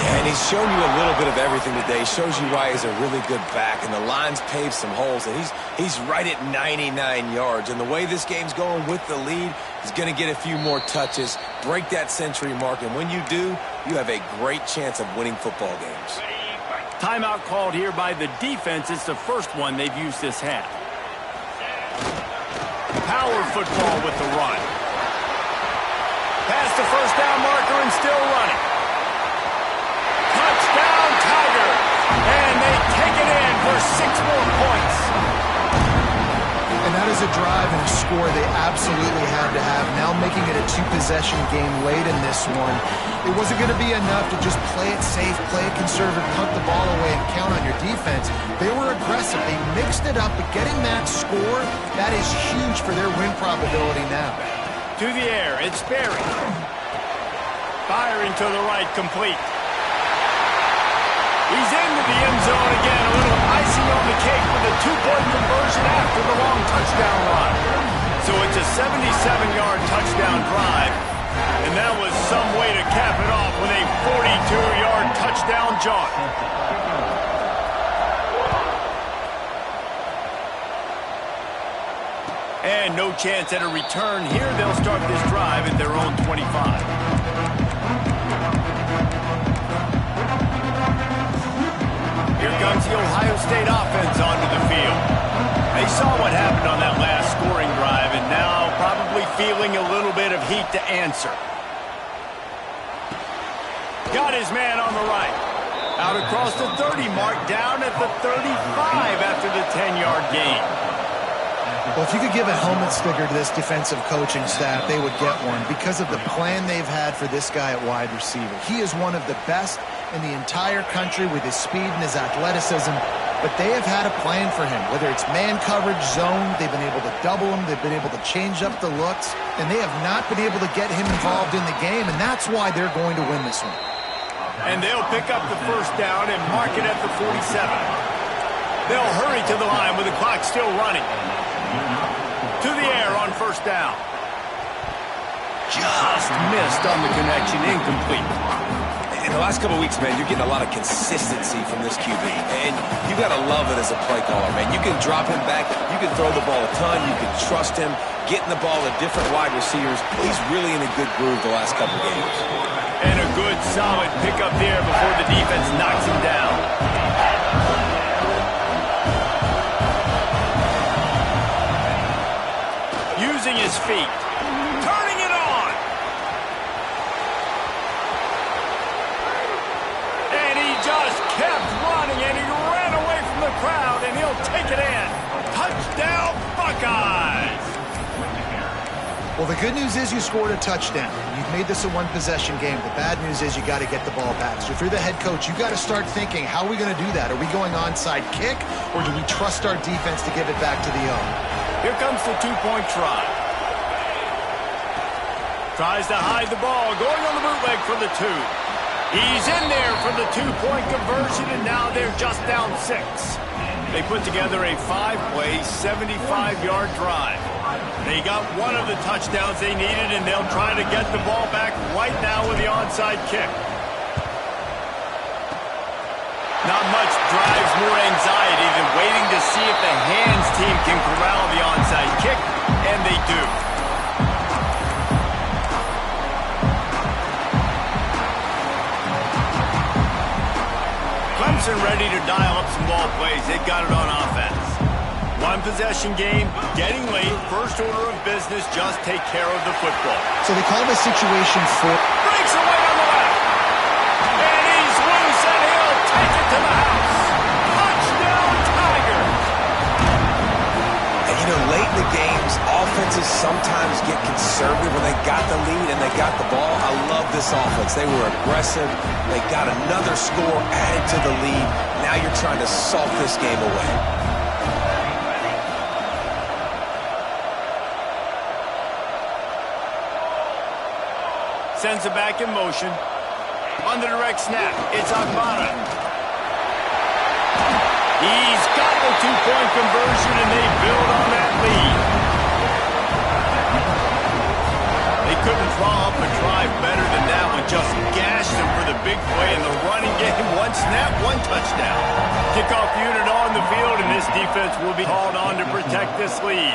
And he's shown you a little bit of everything today. Shows you why he's a really good back. And the line's paved some holes. And he's right at 99 yards. And the way this game's going with the lead, he's going to get a few more touches, break that century mark. And when you do, you have a great chance of winning football games. Timeout called here by the defense. It's the first one they've used this half. Power football with the run. Past the first down marker and still running. Touchdown, Tigers! And they take it in for 6 more points. And that is a drive and a score they absolutely had to have. Now making it a 2-possession game late in this one. It wasn't going to be enough to just play it safe, play it conservative, punt the ball away, and count on your defense. They were aggressive. They mixed it up, but getting that score, that is huge for their win probability now. To the air, it's Sperry. Firing to the right, complete. He's into the end zone again. A little icing on the cake with a 2-point conversion after the long touchdown run. So it's a 77-yard touchdown drive. And that was some way to cap it off with a 42-yard touchdown jaunt. And no chance at a return here. They'll start this drive at their own 25. Here comes the Ohio State offense onto the field. They saw what happened on that last scoring drive and now probably feeling a little bit of heat to answer. Got his man on the right. Out across the 30 mark, down at the 35 after the 10-yard gain. Well, if you could give a helmet sticker to this defensive coaching staff, they would get one because of the plan they've had for this guy at wide receiver. He is one of the best in the entire country with his speed and his athleticism, but they have had a plan for him. Whether it's man coverage, zone, they've been able to double him, they've been able to change up the looks, and they have not been able to get him involved in the game, and that's why they're going to win this one. And they'll pick up the first down and mark it at the 47. They'll hurry to the line with the clock still running. To the air on first down. Just missed on the connection, incomplete. In the last couple of weeks, man, you're getting a lot of consistency from this QB. And you got to love it as a play caller, man. You can drop him back. You can throw the ball a ton. You can trust him. Getting the ball to different wide receivers. He's really in a good groove the last couple of games. And a good, solid pickup there before the defense knocks him down. Using his feet. Turning it on. And he just kept running, and he ran away from the crowd, and he'll take it in. Touchdown, Buckeyes. Well, the good news is you scored a touchdown. You've made this a one-possession game. The bad news is you got to get the ball back. So if you're the head coach, you got to start thinking, how are we going to do that? Are we going onside kick, or do we trust our defense to give it back to the owner? Here comes the two-point try. Tries to hide the ball, going on the bootleg for the two. He's in there for the two-point conversion, and now they're just down 6. They put together a 5-play, 75-yard drive. They got one of the touchdowns they needed, and they'll try to get the ball back right now with the onside kick. Not much drives more anxiety than waiting to see if the hands team can corral the onside kick, and they do. Clemson ready to dial up some ball plays. They've got it on offense. One possession game, getting late, first order of business, just take care of the football. So they call this situation for... Breaks away on the left. And he's loose, and he'll take it to the house. Touchdown, Tigers. And, you know, late in the games, offenses sometimes get conservative when they got the lead and they got the ball. I love this offense. They were aggressive. They got another score added to the lead. Now you're trying to salt this game away. Sends it back in motion. On the direct snap, it's Agbada. He's got the two-point conversion, and they build on that lead. They couldn't draw up a drive better than that one. Just gashed him for the big play in the running game. One snap, one touchdown. Kickoff unit on the field, and this defense will be called on to protect this lead.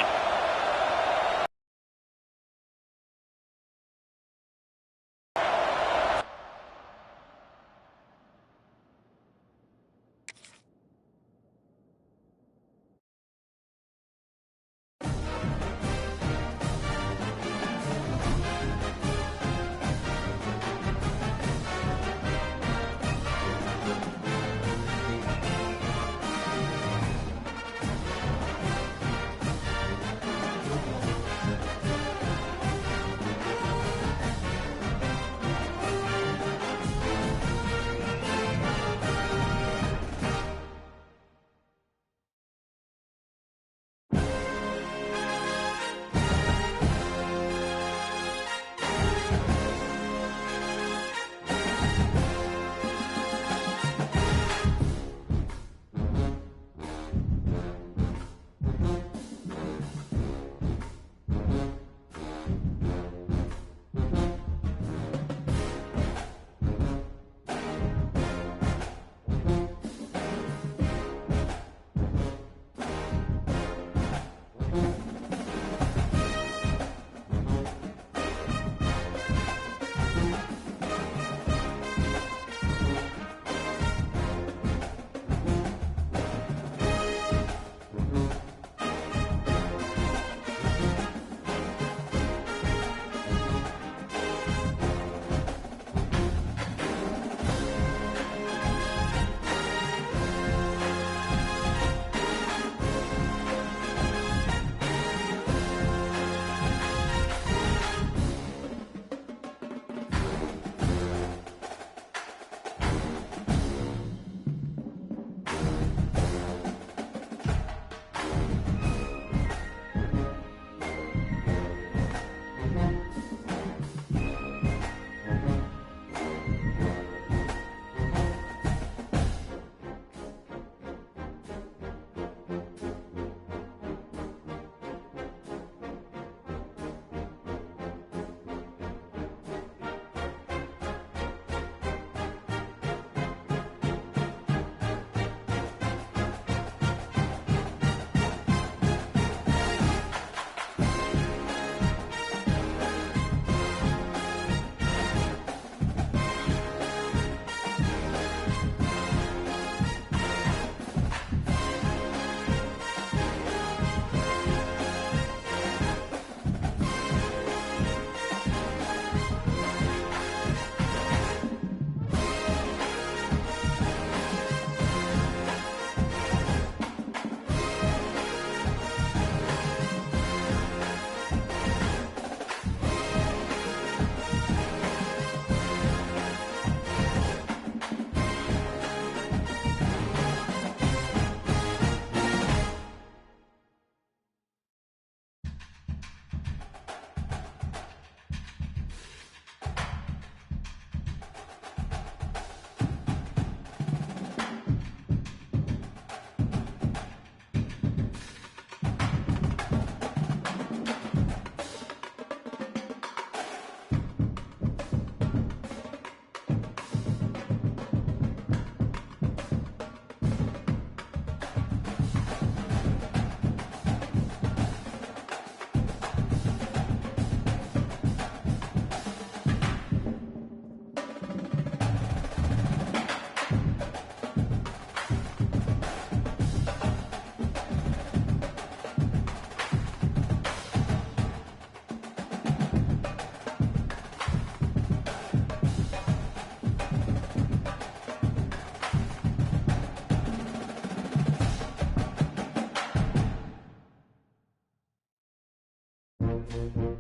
it.